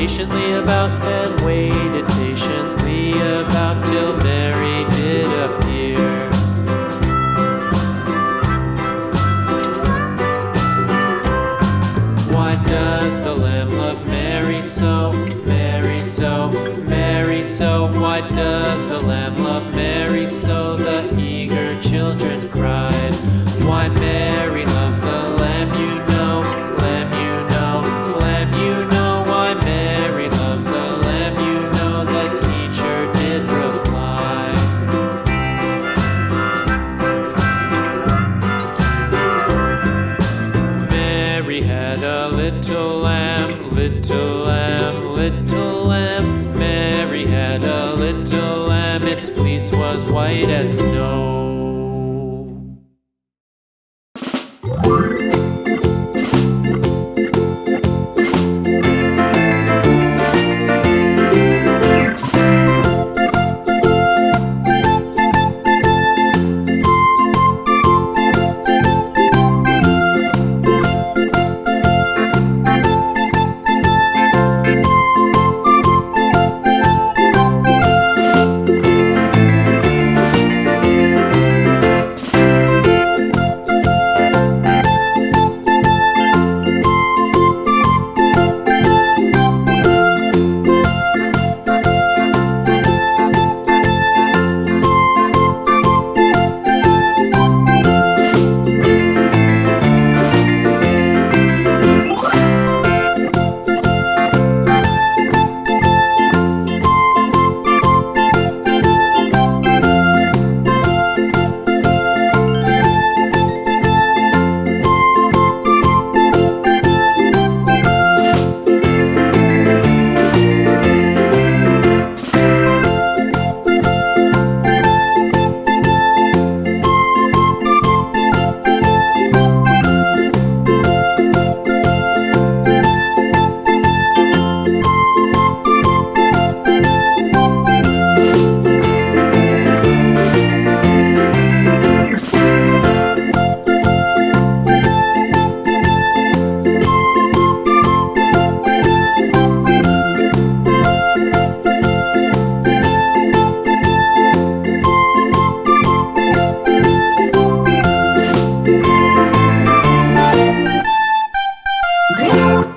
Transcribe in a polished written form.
patiently about and waited patiently about till Mary did appear. Why does the Lamb love Mary so, Mary so, Mary so? Why does the Lamb love Mary so? The eager children cried. Why Mary loves the Lamb, you know, Lamb, you know, Lamb, you know. Why Mary loves the Lamb, you know, the teacher did reply. Mary had a little lamb, little lamb, little lamb. Mary had a little lamb, its fleece was white as snow. Yeah.